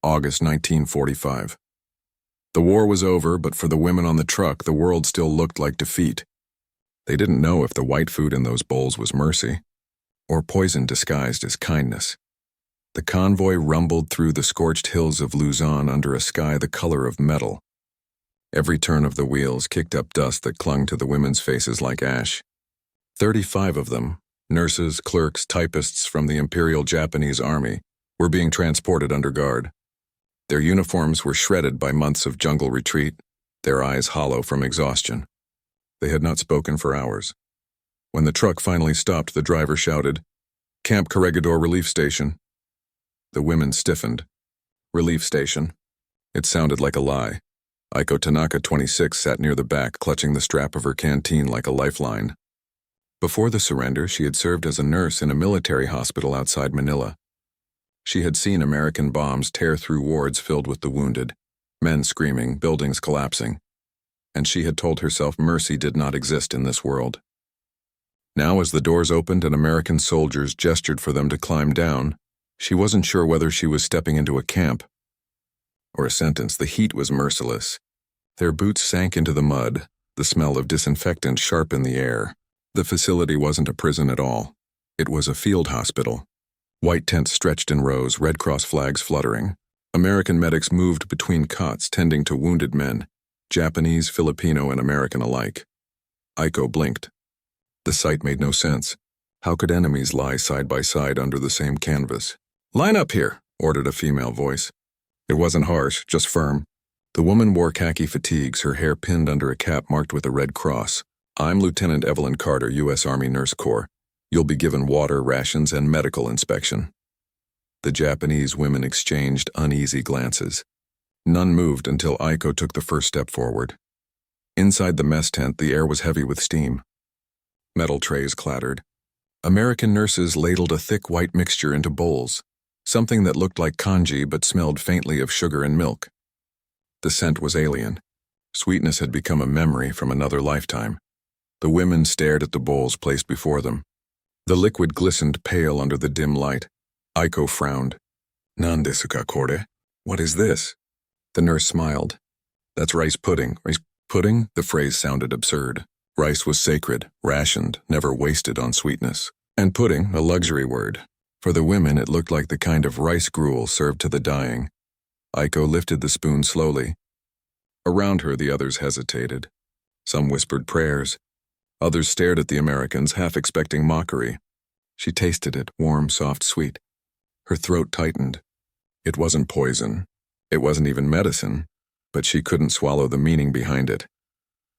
August 1945. The war was over, but for the women on the truck, the world still looked like defeat. They didn't know if the white food in those bowls was mercy, or poison disguised as kindness. The convoy rumbled through the scorched hills of Luzon under a sky the color of metal. Every turn of the wheels kicked up dust that clung to the women's faces like ash. 35 of them, nurses, clerks, typists from the Imperial Japanese Army, were being transported under guard. Their uniforms were shredded by months of jungle retreat, their eyes hollow from exhaustion. They had not spoken for hours. When the truck finally stopped, the driver shouted, "Camp Corregidor Relief Station." The women stiffened. Relief station. It sounded like a lie. Aiko Tanaka, 26, sat near the back, clutching the strap of her canteen like a lifeline. Before the surrender, she had served as a nurse in a military hospital outside Manila. She had seen American bombs tear through wards filled with the wounded, men screaming, buildings collapsing. And she had told herself mercy did not exist in this world. Now, as the doors opened and American soldiers gestured for them to climb down, she wasn't sure whether she was stepping into a camp or a sentence. The heat was merciless. Their boots sank into the mud, the smell of disinfectant sharp in the air. The facility wasn't a prison at all. It was a field hospital. White tents stretched in rows, Red Cross flags fluttering. American medics moved between cots, tending to wounded men, Japanese, Filipino, and American alike. Aiko blinked. The sight made no sense. How could enemies lie side by side under the same canvas? "Line up here," ordered a female voice. It wasn't harsh, just firm. The woman wore khaki fatigues, her hair pinned under a cap marked with a red cross. "I'm Lieutenant Evelyn Carter, U.S. Army Nurse Corps. You'll be given water, rations, and medical inspection." The Japanese women exchanged uneasy glances. None moved until Aiko took the first step forward. Inside the mess tent, the air was heavy with steam. Metal trays clattered. American nurses ladled a thick white mixture into bowls, something that looked like congee but smelled faintly of sugar and milk. The scent was alien. Sweetness had become a memory from another lifetime. The women stared at the bowls placed before them. The liquid glistened pale under the dim light. Aiko frowned. "Nan desu ka kore? What is this?" The nurse smiled. "That's rice pudding." Rice pudding? The phrase sounded absurd. Rice was sacred, rationed, never wasted on sweetness. And pudding, a luxury word. For the women, it looked like the kind of rice gruel served to the dying. Aiko lifted the spoon slowly. Around her, the others hesitated. Some whispered prayers. Others stared at the Americans, half expecting mockery. She tasted it, warm, soft, sweet. Her throat tightened. It wasn't poison. It wasn't even medicine. But she couldn't swallow the meaning behind it.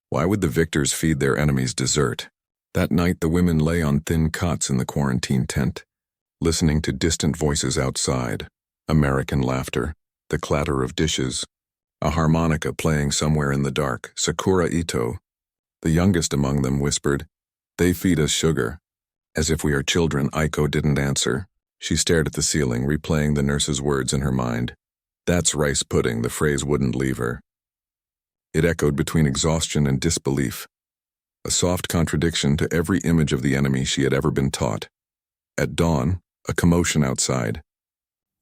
Why would the victors feed their enemies dessert? That night, the women lay on thin cots in the quarantine tent, listening to distant voices outside, American laughter, the clatter of dishes, a harmonica playing somewhere in the dark, Sakura Ito. The youngest among them whispered, "They feed us sugar." As if we are children, Aiko didn't answer. She stared at the ceiling, replaying the nurse's words in her mind. "That's rice pudding," the phrase wouldn't leave her. It echoed between exhaustion and disbelief, a soft contradiction to every image of the enemy she had ever been taught. At dawn, a commotion outside.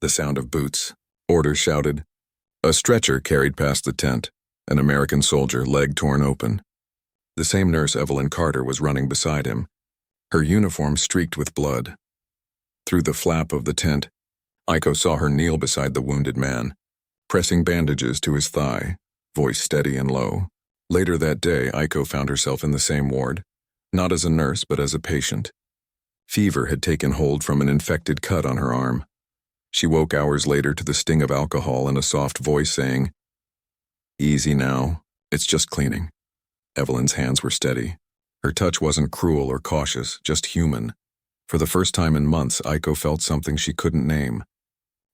The sound of boots. Orders shouted. A stretcher carried past the tent, an American soldier, leg torn open. The same nurse, Evelyn Carter, was running beside him, her uniform streaked with blood. Through the flap of the tent, Aiko saw her kneel beside the wounded man, pressing bandages to his thigh, voice steady and low. Later that day, Aiko found herself in the same ward, not as a nurse but as a patient. Fever had taken hold from an infected cut on her arm. She woke hours later to the sting of alcohol and a soft voice saying, "Easy now, it's just cleaning." Evelyn's hands were steady. Her touch wasn't cruel or cautious, just human. For the first time in months, Aiko felt something she couldn't name.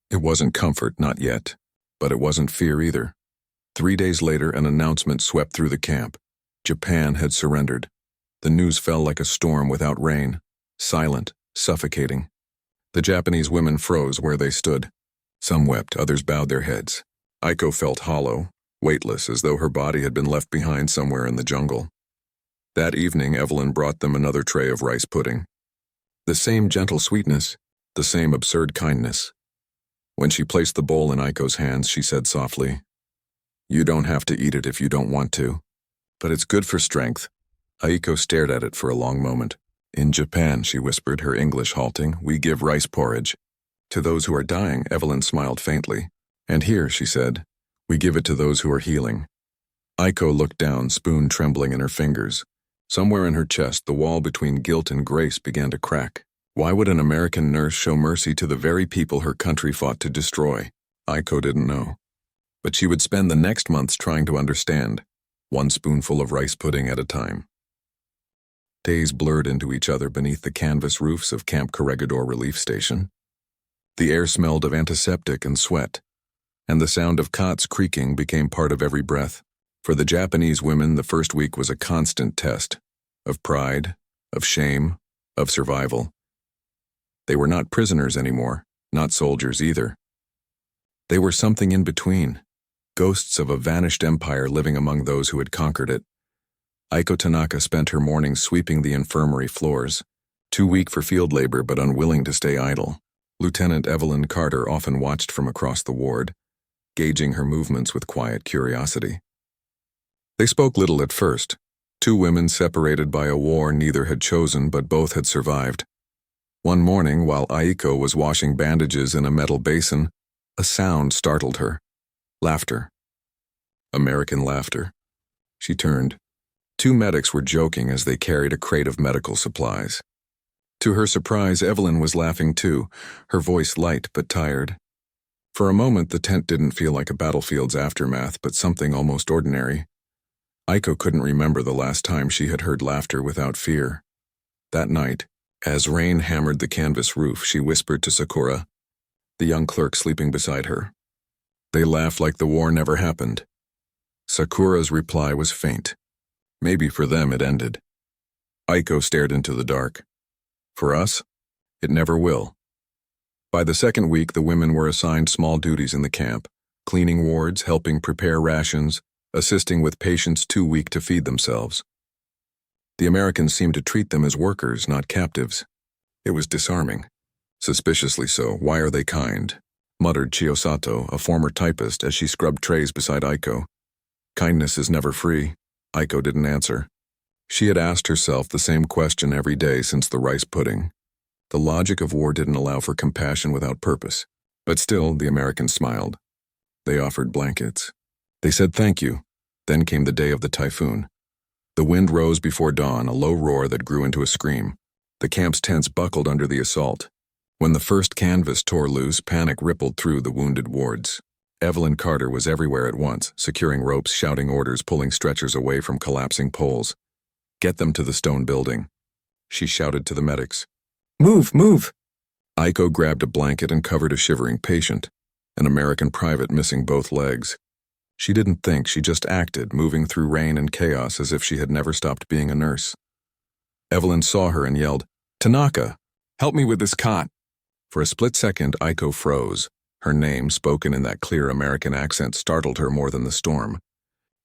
It wasn't comfort, not yet, but it wasn't fear either. 3 days later, an announcement swept through the camp. Japan had surrendered. The news fell like a storm without rain, silent, suffocating. The Japanese women froze where they stood. Some wept, others bowed their heads. Aiko felt hollow, weightless, as though her body had been left behind somewhere in the jungle. That evening, Evelyn brought them another tray of rice pudding. The same gentle sweetness, the same absurd kindness. When she placed the bowl in Aiko's hands, she said softly, "You don't have to eat it if you don't want to, but it's good for strength." Aiko stared at it for a long moment. "In Japan," she whispered, her English halting, "we give rice porridge to those who are dying." Evelyn smiled faintly. "And here," she said, "we give it to those who are healing." Aiko looked down, spoon trembling in her fingers. Somewhere in her chest, the wall between guilt and grace began to crack. Why would an American nurse show mercy to the very people her country fought to destroy? Aiko didn't know. But she would spend the next months trying to understand, one spoonful of rice pudding at a time. Days blurred into each other beneath the canvas roofs of Camp Corregidor Relief Station. The air smelled of antiseptic and sweat, and the sound of cots creaking became part of every breath. For the Japanese women, the first week was a constant test of pride, of shame, of survival. They were not prisoners anymore, not soldiers either. They were something in between, ghosts of a vanished empire living among those who had conquered it. Aiko Tanaka spent her mornings sweeping the infirmary floors, too weak for field labor but unwilling to stay idle. Lieutenant Evelyn Carter often watched from across the ward, gauging her movements with quiet curiosity. They spoke little at first. Two women separated by a war neither had chosen but both had survived. One morning, while Aiko was washing bandages in a metal basin, a sound startled her. Laughter. American laughter. She turned. Two medics were joking as they carried a crate of medical supplies. To her surprise, Evelyn was laughing too, her voice light but tired. For a moment, the tent didn't feel like a battlefield's aftermath, but something almost ordinary. Aiko couldn't remember the last time she had heard laughter without fear. That night, as rain hammered the canvas roof, she whispered to Sakura, the young clerk sleeping beside her. "They laugh like the war never happened." Sakura's reply was faint. Maybe for them it ended. Aiko stared into the dark. For us, it never will. By the second week, the women were assigned small duties in the camp, cleaning wards, helping prepare rations, assisting with patients too weak to feed themselves. The Americans seemed to treat them as workers, not captives. It was disarming. Suspiciously so. "Why are they kind?" muttered Chiyosato, a former typist, as she scrubbed trays beside Aiko. "Kindness is never free." Aiko didn't answer. She had asked herself the same question every day since the rice pudding. The logic of war didn't allow for compassion without purpose. But still, the Americans smiled. They offered blankets. They said thank you. Then came the day of the typhoon. The wind rose before dawn, a low roar that grew into a scream. The camp's tents buckled under the assault. When the first canvas tore loose, panic rippled through the wounded wards. Evelyn Carter was everywhere at once, securing ropes, shouting orders, pulling stretchers away from collapsing poles. "Get them to the stone building." She shouted to the medics. "Move, move!" Aiko grabbed a blanket and covered a shivering patient, an American private missing both legs. She didn't think, she just acted, moving through rain and chaos as if she had never stopped being a nurse. Evelyn saw her and yelled, "Tanaka, help me with this cot." For a split second, Aiko froze. Her name, spoken in that clear American accent, startled her more than the storm.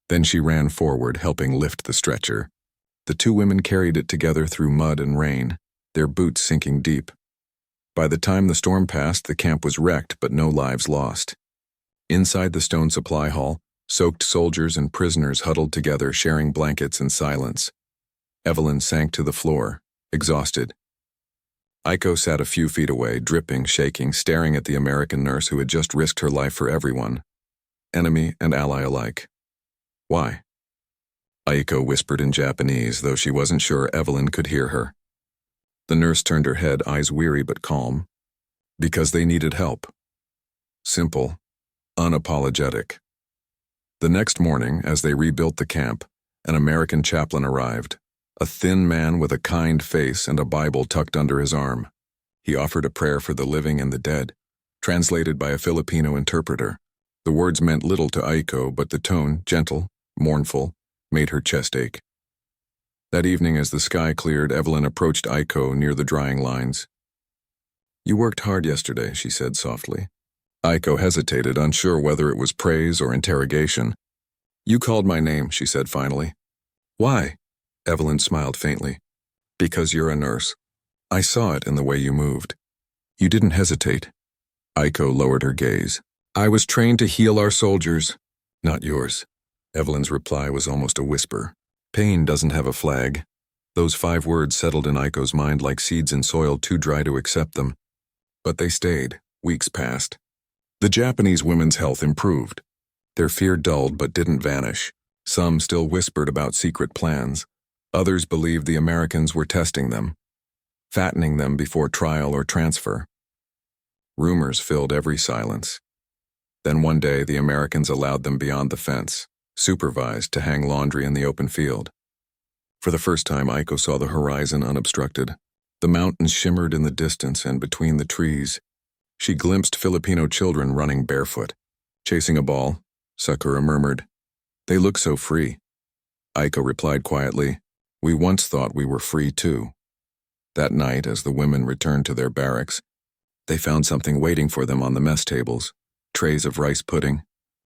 Then she ran forward, helping lift the stretcher. The two women carried it together through mud and rain, their boots sinking deep. By the time the storm passed, the camp was wrecked, but no lives lost. Inside the stone supply hall, soaked soldiers and prisoners huddled together, sharing blankets in silence. Evelyn sank to the floor, exhausted. Aiko sat a few feet away, dripping, shaking, staring at the American nurse who had just risked her life for everyone, enemy and ally alike. "Why?" Aiko whispered in Japanese, though she wasn't sure Evelyn could hear her. The nurse turned her head, eyes weary but calm. "Because they needed help." Simple, unapologetic. The next morning, as they rebuilt the camp, an American chaplain arrived, a thin man with a kind face and a Bible tucked under his arm. He offered a prayer for the living and the dead, translated by a Filipino interpreter. The words meant little to Aiko, but the tone, gentle, mournful, made her chest ache. That evening, as the sky cleared, Evelyn approached Aiko near the drying lines. "You worked hard yesterday," she said softly. Aiko hesitated, unsure whether it was praise or interrogation. "You called my name," she said finally. "Why?" Evelyn smiled faintly. "Because you're a nurse. I saw it in the way you moved. You didn't hesitate. Aiko lowered her gaze. I was trained to heal our soldiers, not yours. Evelyn's reply was almost a whisper. Pain doesn't have a flag. Those 5 words settled in Aiko's mind like seeds in soil too dry to accept them. But they stayed. Weeks passed. The Japanese women's health improved. Their fear dulled but didn't vanish. Some still whispered about secret plans. Others believed the Americans were testing them, fattening them before trial or transfer. Rumors filled every silence. Then one day the Americans allowed them beyond the fence, supervised to hang laundry in the open field. For the first time, Aiko saw the horizon unobstructed. The mountains shimmered in the distance and between the trees. She glimpsed Filipino children running barefoot, chasing a ball. Sakura murmured, "They look so free." Aiko replied quietly, "We once thought we were free too." That night, as the women returned to their barracks, they found something waiting for them on the mess tables. Trays of rice pudding,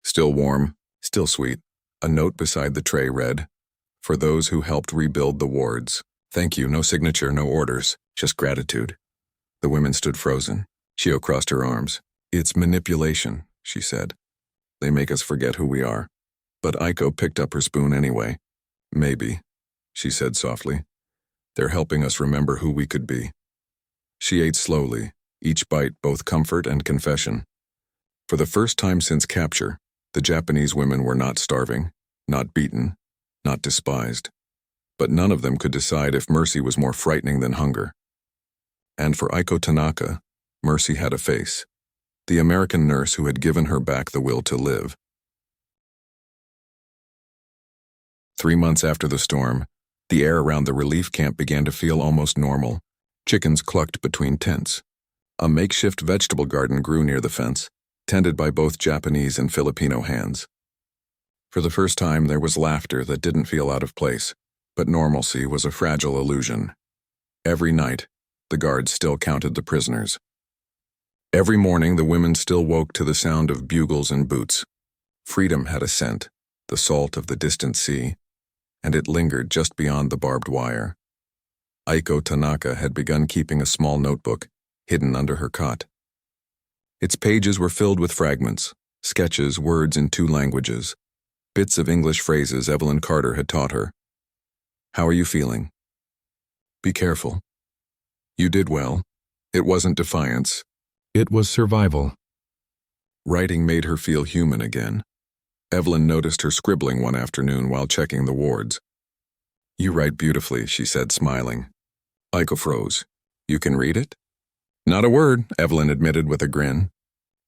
still warm, still sweet. A note beside the tray read, "For those who helped rebuild the wards. Thank you, no signature, no orders, just gratitude." The women stood frozen. Chio crossed her arms. "It's manipulation," she said. "They make us forget who we are." But Aiko picked up her spoon anyway. "Maybe," she said softly. "They're helping us remember who we could be." She ate slowly, each bite both comfort and confession. For the first time since capture, the Japanese women were not starving, not beaten, not despised. But none of them could decide if mercy was more frightening than hunger. And for Aiko Tanaka, mercy had a face. The American nurse who had given her back the will to live. 3 months after the storm, the air around the relief camp began to feel almost normal. Chickens clucked between tents. A makeshift vegetable garden grew near the fence, tended by both Japanese and Filipino hands. For the first time, there was laughter that didn't feel out of place, but normalcy was a fragile illusion. Every night, the guards still counted the prisoners. Every morning, the women still woke to the sound of bugles and boots. Freedom had a scent, the salt of the distant sea, and it lingered just beyond the barbed wire. Aiko Tanaka had begun keeping a small notebook, hidden under her cot. Its pages were filled with fragments, sketches, words in 2 languages, bits of English phrases Evelyn Carter had taught her. "How are you feeling? Be careful. You did well. It wasn't defiance. It was survival." Writing made her feel human again. Evelyn noticed her scribbling one afternoon while checking the wards. "You write beautifully," she said, smiling. Aiko froze. "You can read it?" "Not a word," Evelyn admitted with a grin.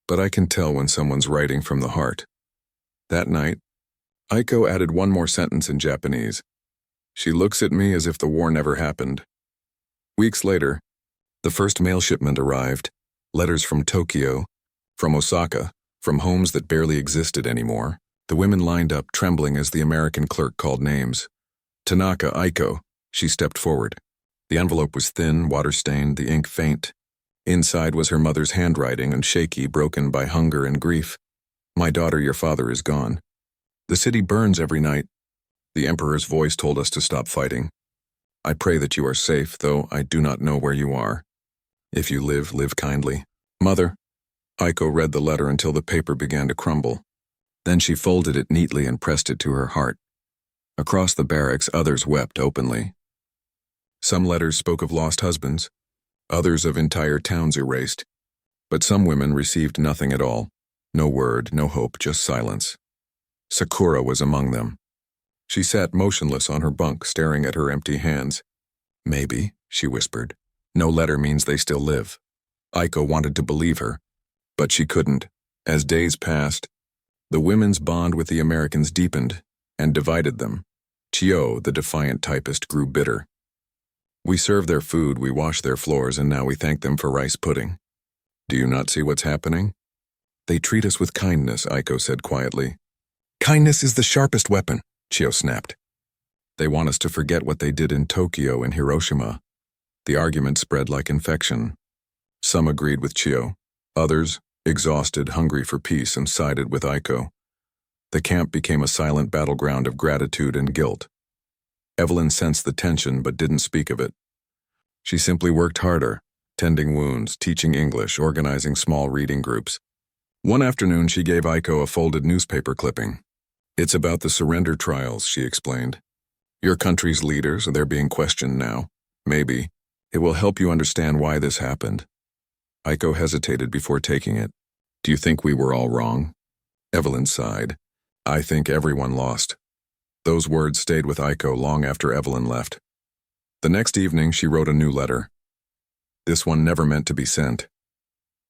"But I can tell when someone's writing from the heart." That night, Aiko added one more sentence in Japanese. "She looks at me as if the war never happened." Weeks later, the first mail shipment arrived. Letters from Tokyo, from Osaka, from homes that barely existed anymore. The women lined up, trembling as the American clerk called names. "Tanaka, Aiko." She stepped forward. The envelope was thin, water-stained, the ink faint. Inside was her mother's handwriting, and shaky, broken by hunger and grief. "My daughter, your father is gone. The city burns every night. The Emperor's voice told us to stop fighting. I pray that you are safe, though I do not know where you are. If you live, live kindly. Mother." Aiko read the letter until the paper began to crumble. Then she folded it neatly and pressed it to her heart. Across the barracks, others wept openly. Some letters spoke of lost husbands, others of entire towns erased. But some women received nothing at all. No word, no hope, just silence. Sakura was among them. She sat motionless on her bunk, staring at her empty hands. "Maybe," she whispered. "No letter means they still live." Aiko wanted to believe her, but she couldn't. As days passed, the women's bond with the Americans deepened and divided them. Chio, the defiant typist, grew bitter. "We serve their food, we wash their floors, and now we thank them for rice pudding. Do you not see what's happening?" "They treat us with kindness," Aiko said quietly. "Kindness is the sharpest weapon," Chio snapped. "They want us to forget what they did in Tokyo and Hiroshima." The argument spread like infection. Some agreed with Chio. Others, exhausted, hungry for peace, and sided with Aiko. The camp became a silent battleground of gratitude and guilt. Evelyn sensed the tension but didn't speak of it. She simply worked harder, tending wounds, teaching English, organizing small reading groups. One afternoon, she gave Aiko a folded newspaper clipping. "It's about the surrender trials," she explained. "Your country's leaders, they're being questioned now. Maybe it will help you understand why this happened." Aiko hesitated before taking it. "Do you think we were all wrong?" Evelyn sighed. "I think everyone lost." Those words stayed with Aiko long after Evelyn left. The next evening, she wrote a new letter. This one never meant to be sent.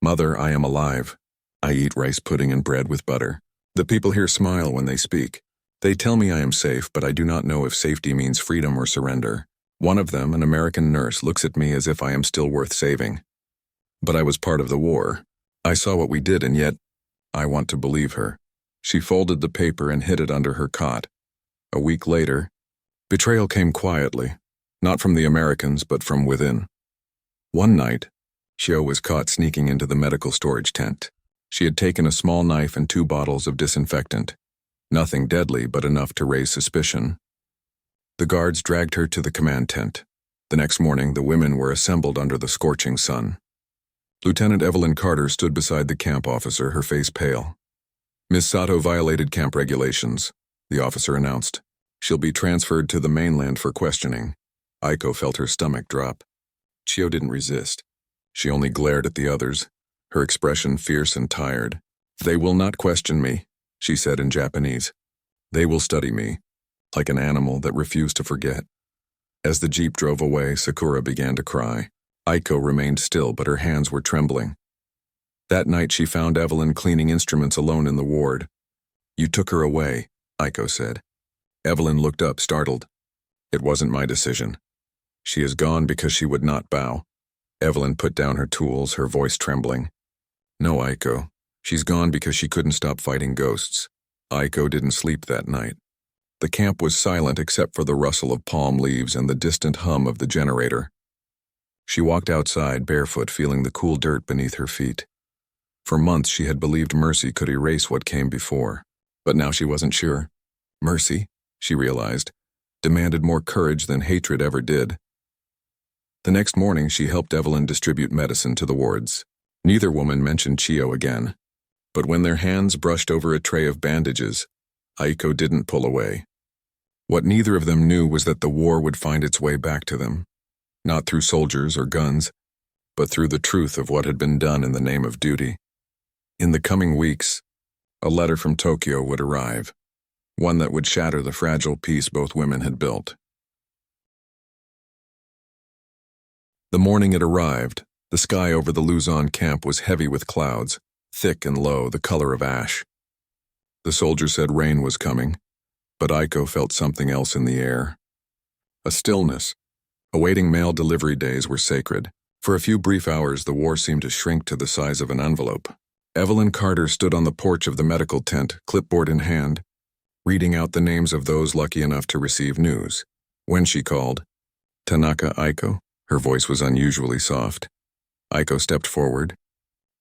"Mother, I am alive. I eat rice pudding and bread with butter. The people here smile when they speak. They tell me I am safe, but I do not know if safety means freedom or surrender. One of them, an American nurse, looks at me as if I am still worth saving. But I was part of the war. I saw what we did, and yet I want to believe her." She folded the paper and hid it under her cot. A week later, betrayal came quietly, not from the Americans, but from within. One night, Xiao was caught sneaking into the medical storage tent. She had taken a small knife and 2 bottles of disinfectant. Nothing deadly, but enough to raise suspicion. The guards dragged her to the command tent. The next morning, the women were assembled under the scorching sun. Lieutenant Evelyn Carter stood beside the camp officer, her face pale. "Miss Sato violated camp regulations," the officer announced. "She'll be transferred to the mainland for questioning." Aiko felt her stomach drop. Chio didn't resist. She only glared at the others, her expression fierce and tired. "They will not question me," she said in Japanese. "They will study me, like an animal that refused to forget." As the jeep drove away, Sakura began to cry. Aiko remained still, but her hands were trembling. That night she found Evelyn cleaning instruments alone in the ward. "You took her away," Aiko said. Evelyn looked up, startled. "It wasn't my decision. She is gone because she would not bow." Evelyn put down her tools, her voice trembling. "No, Aiko. She's gone because she couldn't stop fighting ghosts." Aiko didn't sleep that night. The camp was silent except for the rustle of palm leaves and the distant hum of the generator. She walked outside, barefoot, feeling the cool dirt beneath her feet. For months she had believed mercy could erase what came before, but now she wasn't sure. Mercy, she realized, demanded more courage than hatred ever did. The next morning she helped Evelyn distribute medicine to the wards. Neither woman mentioned Chio again, but when their hands brushed over a tray of bandages, Aiko didn't pull away. What neither of them knew was that the war would find its way back to them, not through soldiers or guns, but through the truth of what had been done in the name of duty. In the coming weeks, a letter from Tokyo would arrive, one that would shatter the fragile peace both women had built. The morning it arrived, the sky over the Luzon camp was heavy with clouds, thick and low, the color of ash. The soldier said rain was coming, but Aiko felt something else in the air. A stillness. Awaiting mail delivery days were sacred. For a few brief hours, the war seemed to shrink to the size of an envelope. Evelyn Carter stood on the porch of the medical tent, clipboard in hand, reading out the names of those lucky enough to receive news. When she called, "Tanaka Aiko," her voice was unusually soft. Aiko stepped forward,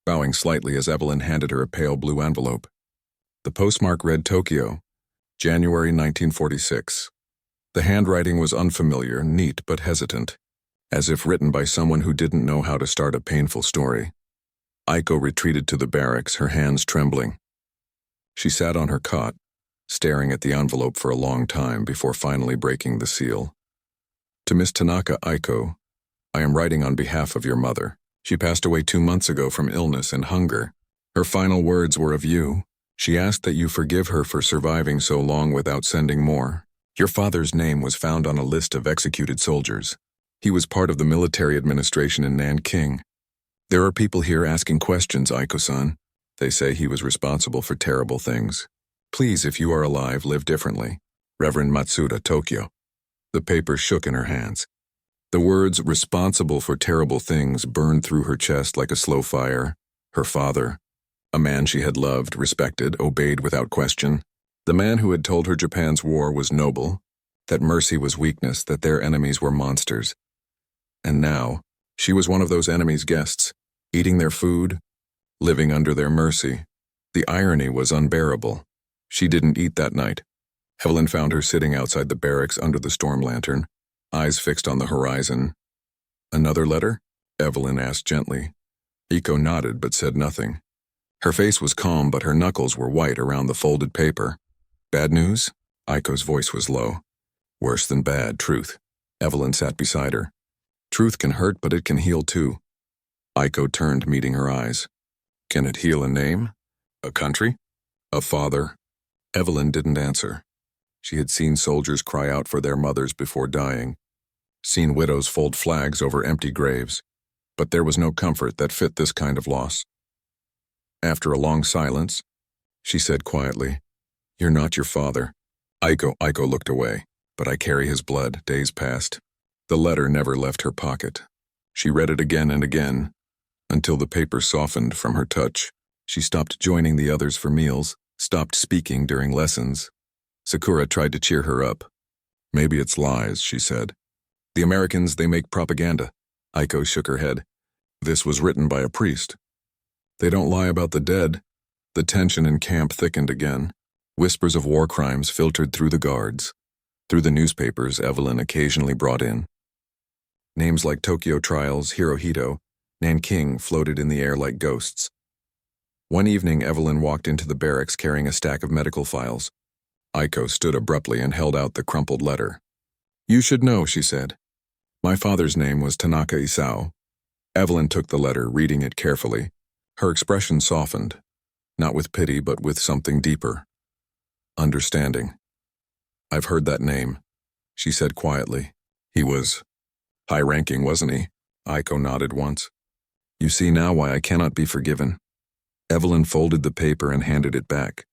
bowing slightly as Evelyn handed her a pale blue envelope. The postmark read Tokyo, January 1946. The handwriting was unfamiliar, neat but hesitant, as if written by someone who didn't know how to start a painful story. Aiko retreated to the barracks, her hands trembling. She sat on her cot, staring at the envelope for a long time before finally breaking the seal. "To Miss Tanaka Aiko, I am writing on behalf of your mother. She passed away 2 months ago from illness and hunger. Her final words were of you. She asked that you forgive her for surviving so long without sending more. Your father's name was found on a list of executed soldiers. He was part of the military administration in Nanking. There are people here asking questions, Aiko-san. They say he was responsible for terrible things. Please, if you are alive, live differently. Reverend Matsuda, Tokyo." The paper shook in her hands. The words "responsible for terrible things" burned through her chest like a slow fire. Her father, a man she had loved, respected, obeyed without question. The man who had told her Japan's war was noble, that mercy was weakness, that their enemies were monsters. And now, she was one of those enemies' guests, eating their food, living under their mercy. The irony was unbearable. She didn't eat that night. Evelyn found her sitting outside the barracks under the storm lantern, eyes fixed on the horizon. Another letter? Evelyn asked gently. Aiko nodded but said nothing. Her face was calm, but her knuckles were white around the folded paper. Bad news? Aiko's voice was low. Worse than bad, truth. Evelyn sat beside her. Truth can hurt, but it can heal too. Aiko turned, meeting her eyes. Can it heal a name? A country? A father? Evelyn didn't answer. She had seen soldiers cry out for their mothers before dying, seen widows fold flags over empty graves, but there was no comfort that fit this kind of loss. After a long silence, she said quietly, You're not your father. Aiko looked away. But I carry his blood. Days passed. The letter never left her pocket. She read it again and again, until the paper softened from her touch. She stopped joining the others for meals, stopped speaking during lessons. Sakura tried to cheer her up. Maybe it's lies, she said. The Americans, they make propaganda. Aiko shook her head. This was written by a priest. They don't lie about the dead. The tension in camp thickened again. Whispers of war crimes filtered through the guards. Through the newspapers Evelyn occasionally brought in. Names like Tokyo Trials, Hirohito, Nanking floated in the air like ghosts. One evening Evelyn walked into the barracks carrying a stack of medical files. Aiko stood abruptly and held out the crumpled letter. You should know, she said. My father's name was Tanaka Isao. Evelyn took the letter, reading it carefully. Her expression softened, not with pity but with something deeper. Understanding. I've heard that name, she said quietly. He was high-ranking, wasn't he? Aiko nodded once. You see now why I cannot be forgiven. Evelyn folded the paper and handed it back.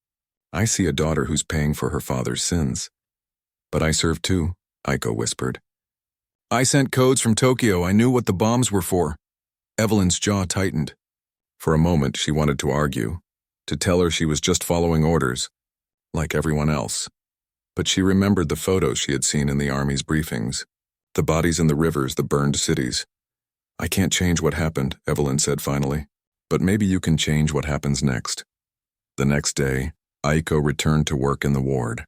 I see a daughter who's paying for her father's sins. But I served too, Aiko whispered. I sent codes from Tokyo. I knew what the bombs were for. Evelyn's jaw tightened. For a moment she wanted to argue, to tell her she was just following orders, like everyone else. But she remembered the photos she had seen in the army's briefings. The bodies in the rivers, the burned cities. I can't change what happened, Evelyn said finally. But maybe you can change what happens next. The next day, Aiko returned to work in the ward.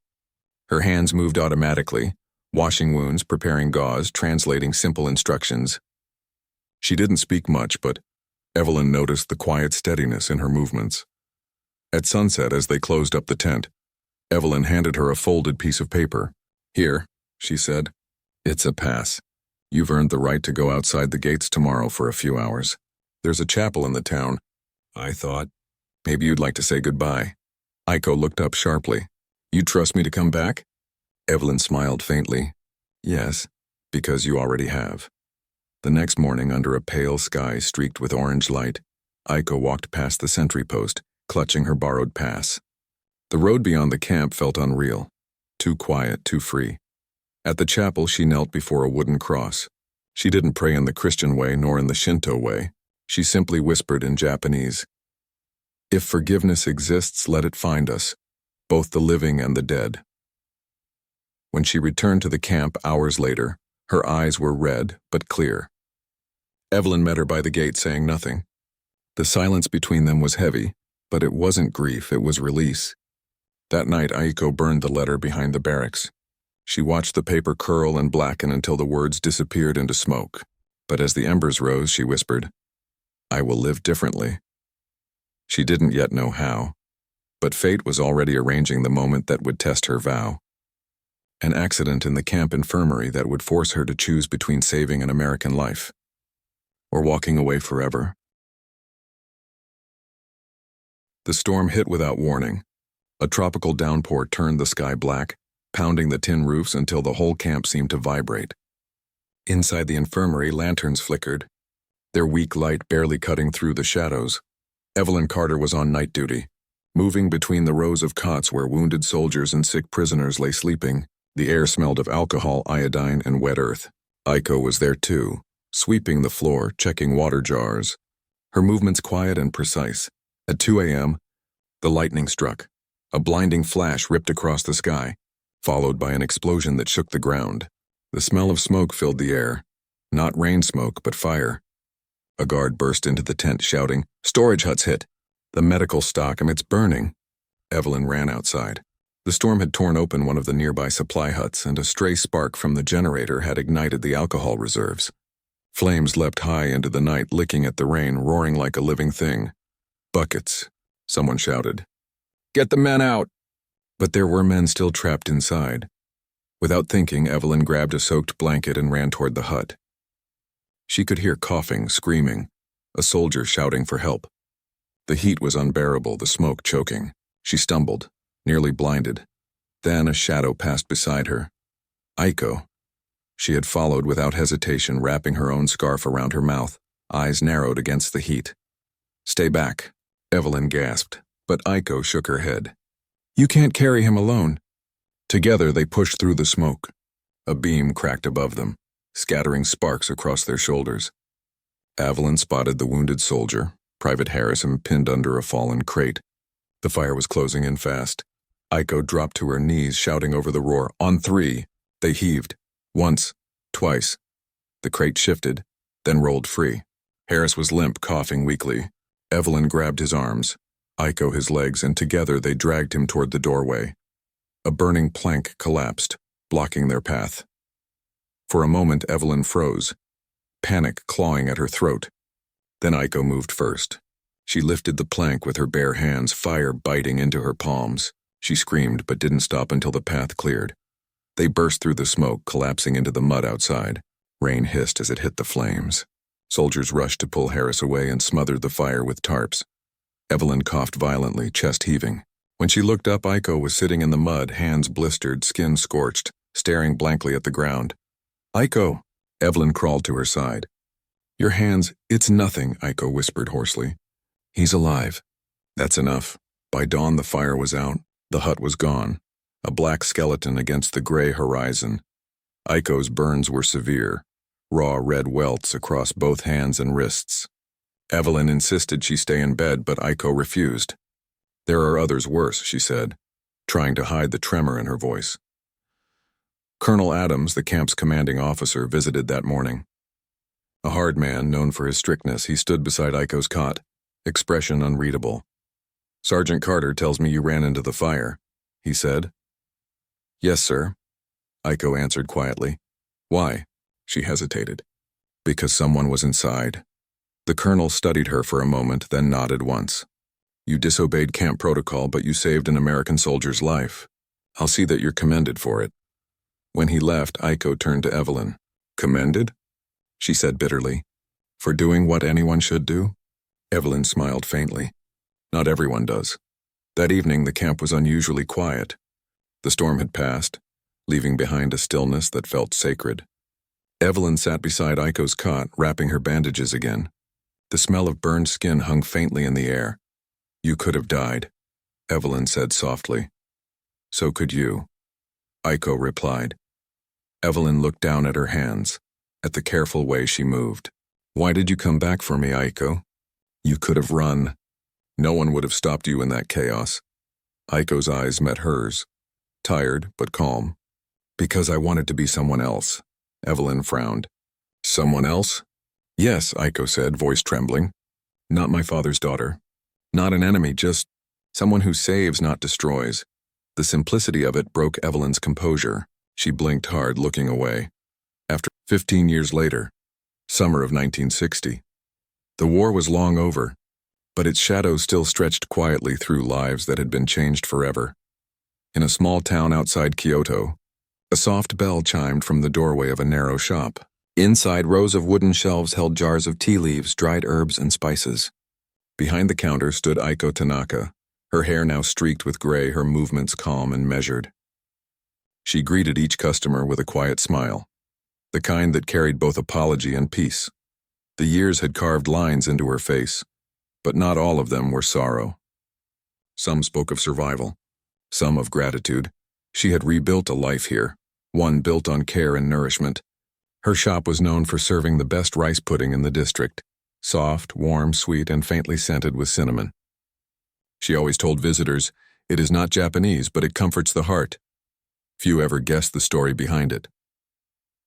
Her hands moved automatically, washing wounds, preparing gauze, translating simple instructions. She didn't speak much, but Evelyn noticed the quiet steadiness in her movements. At sunset, as they closed up the tent, Evelyn handed her a folded piece of paper. Here, she said. It's a pass. You've earned the right to go outside the gates tomorrow for a few hours. There's a chapel in the town. I thought, maybe you'd like to say goodbye. Aiko looked up sharply. You trust me to come back? Evelyn smiled faintly. Yes, because you already have. The next morning, under a pale sky streaked with orange light, Aiko walked past the sentry post, clutching her borrowed pass. The road beyond the camp felt unreal, too quiet, too free. At the chapel, she knelt before a wooden cross. She didn't pray in the Christian way nor in the Shinto way. She simply whispered in Japanese, If forgiveness exists, let it find us, both the living and the dead. When she returned to the camp hours later, her eyes were red but clear. Evelyn met her by the gate, saying nothing. The silence between them was heavy, but it wasn't grief, it was release. That night, Aiko burned the letter behind the barracks. She watched the paper curl and blacken until the words disappeared into smoke. But as the embers rose, she whispered, I will live differently. She didn't yet know how, but fate was already arranging the moment that would test her vow. An accident in the camp infirmary that would force her to choose between saving an American life or walking away forever. The storm hit without warning. A tropical downpour turned the sky black, pounding the tin roofs until the whole camp seemed to vibrate. Inside the infirmary, lanterns flickered, their weak light barely cutting through the shadows. Evelyn Carter was on night duty, moving between the rows of cots where wounded soldiers and sick prisoners lay sleeping. The air smelled of alcohol, iodine, and wet earth. Aiko was there too, sweeping the floor, checking water jars. Her movements quiet and precise. At 2 a.m., the lightning struck. A blinding flash ripped across the sky, followed by an explosion that shook the ground. The smell of smoke filled the air. Not rain smoke, but fire. A guard burst into the tent shouting, Storage hut's hit. The medical stock, it's burning. Evelyn ran outside. The storm had torn open one of the nearby supply huts, and a stray spark from the generator had ignited the alcohol reserves. Flames leapt high into the night, licking at the rain, roaring like a living thing. "Buckets," someone shouted. "Get the men out!" But there were men still trapped inside. Without thinking, Evelyn grabbed a soaked blanket and ran toward the hut. She could hear coughing, screaming, a soldier shouting for help. The heat was unbearable, the smoke choking. She stumbled, nearly blinded. Then a shadow passed beside her. Aiko. She had followed without hesitation, wrapping her own scarf around her mouth, eyes narrowed against the heat. "Stay back," Evelyn gasped, but Aiko shook her head. "You can't carry him alone." Together they pushed through the smoke. A beam cracked above them, scattering sparks across their shoulders. Evelyn spotted the wounded soldier, Private Harrison, pinned under a fallen crate. The fire was closing in fast. Aiko dropped to her knees, shouting over the roar, "On three!" They heaved. Once, twice. The crate shifted, then rolled free. Harris was limp, coughing weakly. Evelyn grabbed his arms, Aiko his legs, and together they dragged him toward the doorway. A burning plank collapsed, blocking their path. For a moment, Evelyn froze, panic clawing at her throat. Then Aiko moved first. She lifted the plank with her bare hands, fire biting into her palms. She screamed, but didn't stop until the path cleared. They burst through the smoke, collapsing into the mud outside. Rain hissed as it hit the flames. Soldiers rushed to pull Harris away and smothered the fire with tarps. Evelyn coughed violently, chest heaving. When she looked up, Aiko was sitting in the mud, hands blistered, skin scorched, staring blankly at the ground. "Aiko!" Evelyn crawled to her side. "Your hands, it's nothing," Aiko whispered hoarsely. "He's alive." That's enough. By dawn the fire was out. The hut was gone, a black skeleton against the gray horizon. Aiko's burns were severe, raw red welts across both hands and wrists. Evelyn insisted she stay in bed, but Aiko refused. "There are others worse," she said, trying to hide the tremor in her voice. Colonel Adams, the camp's commanding officer, visited that morning. A hard man, known for his strictness, he stood beside Aiko's cot, expression unreadable. "Sergeant Carter tells me you ran into the fire," he said. "Yes, sir," Aiko answered quietly. "Why?" She hesitated. "Because someone was inside." The colonel studied her for a moment, then nodded once. "You disobeyed camp protocol, but you saved an American soldier's life. I'll see that you're commended for it." When he left, Aiko turned to Evelyn. "Commended?" she said bitterly. "For doing what anyone should do?" Evelyn smiled faintly. "Not everyone does." That evening, the camp was unusually quiet. The storm had passed, leaving behind a stillness that felt sacred. Evelyn sat beside Aiko's cot, wrapping her bandages again. The smell of burned skin hung faintly in the air. "You could have died," Evelyn said softly. "So could you," Aiko replied. Evelyn looked down at her hands, at the careful way she moved. "Why did you come back for me, Aiko? You could have run. No one would have stopped you in that chaos." Aiko's eyes met hers, tired but calm. "Because I wanted to be someone else," Evelyn frowned. "Someone else?" "Yes," Aiko said, voice trembling. "Not my father's daughter. Not an enemy, just someone who saves, not destroys." The simplicity of it broke Evelyn's composure. She blinked hard, looking away. 15 years later, summer of 1960. The war was long over, but its shadow still stretched quietly through lives that had been changed forever. In a small town outside Kyoto, a soft bell chimed from the doorway of a narrow shop. Inside, rows of wooden shelves held jars of tea leaves, dried herbs, and spices. Behind the counter stood Aiko Tanaka, her hair now streaked with gray, her movements calm and measured. She greeted each customer with a quiet smile, the kind that carried both apology and peace. The years had carved lines into her face, but not all of them were sorrow. Some spoke of survival, some of gratitude. She had rebuilt a life here, one built on care and nourishment. Her shop was known for serving the best rice pudding in the district, soft, warm, sweet, and faintly scented with cinnamon. She always told visitors, "It is not Japanese, but it comforts the heart." Few ever guessed the story behind it.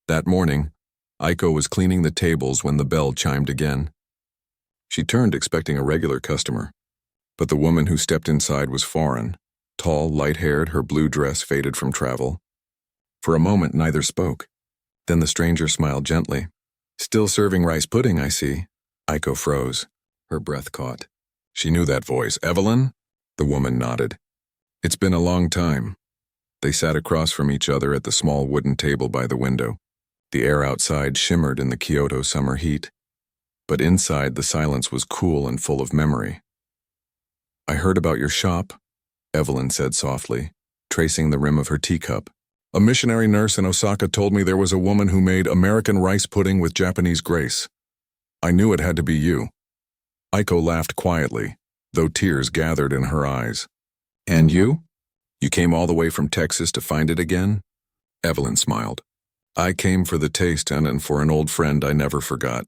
That morning, Aiko was cleaning the tables when the bell chimed again. She turned expecting a regular customer, but the woman who stepped inside was foreign, tall, light-haired, her blue dress faded from travel. For a moment, neither spoke. Then the stranger smiled gently. Still serving rice pudding, I see. Aiko froze. Her breath caught. She knew that voice. Evelyn? The woman nodded. It's been a long time. They sat across from each other at the small wooden table by the window. The air outside shimmered in the Kyoto summer heat, but inside the silence was cool and full of memory. I heard about your shop, Evelyn said softly, tracing the rim of her teacup. A missionary nurse in Osaka told me there was a woman who made American rice pudding with Japanese grace. I knew it had to be you. Aiko laughed quietly, though tears gathered in her eyes. And you? You came all the way from Texas to find it again? Evelyn smiled. I came for the taste and for an old friend I never forgot.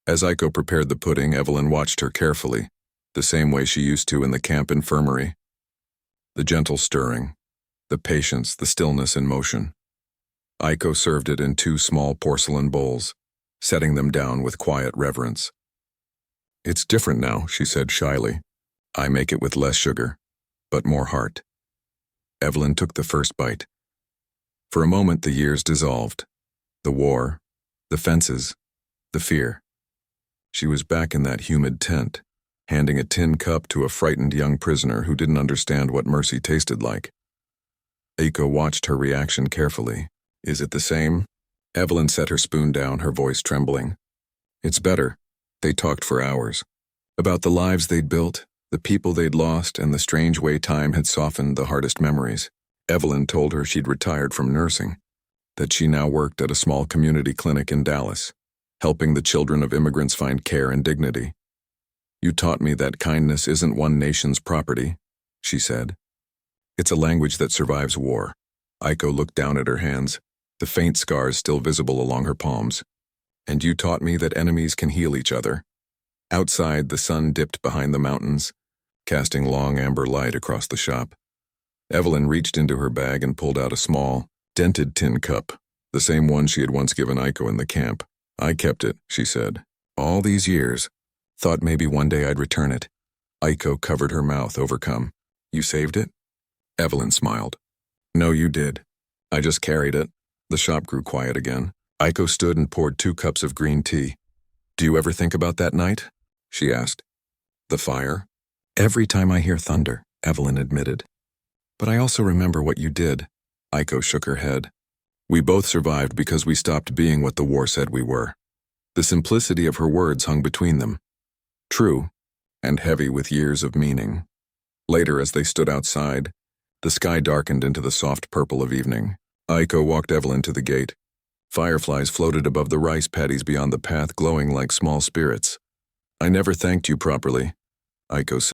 As Aiko prepared the pudding, Evelyn watched her carefully, the same way she used to in the camp infirmary. The gentle stirring, the patience, the stillness in motion. Aiko served it in 2 small porcelain bowls, setting them down with quiet reverence. It's different now, she said shyly. I make it with less sugar, but more heart. Evelyn took the first bite. For a moment the years dissolved. The war, the fences, the fear. She was back in that humid tent, handing a tin cup to a frightened young prisoner who didn't understand what mercy tasted like. Aiko watched her reaction carefully. Is it the same? Evelyn set her spoon down, her voice trembling. It's better. They talked for hours. About the lives they'd built, the people they'd lost, and the strange way time had softened the hardest memories. Evelyn told her she'd retired from nursing, that she now worked at a small community clinic in Dallas, helping the children of immigrants find care and dignity. You taught me that kindness isn't one nation's property, she said. It's a language that survives war. Aiko looked down at her hands, the faint scars still visible along her palms. And you taught me that enemies can heal each other. Outside, the sun dipped behind the mountains, casting long amber light across the shop. Evelyn reached into her bag and pulled out a small, dented tin cup, the same one she had once given Aiko in the camp. I kept it, she said. All these years. Thought maybe one day I'd return it. Aiko covered her mouth, overcome. You saved it? Evelyn smiled. No, you did. I just carried it. The shop grew quiet again. Aiko stood and poured 2 cups of green tea. Do you ever think about that night? She asked. The fire? Every time I hear thunder, Evelyn admitted. But I also remember what you did. Aiko shook her head. We both survived because we stopped being what the war said we were. The simplicity of her words hung between them. True, and heavy with years of meaning. Later, as they stood outside, the sky darkened into the soft purple of evening. Aiko walked Evelyn to the gate. Fireflies floated above the rice paddies beyond the path, glowing like small spirits. I never thanked you properly, Aiko said.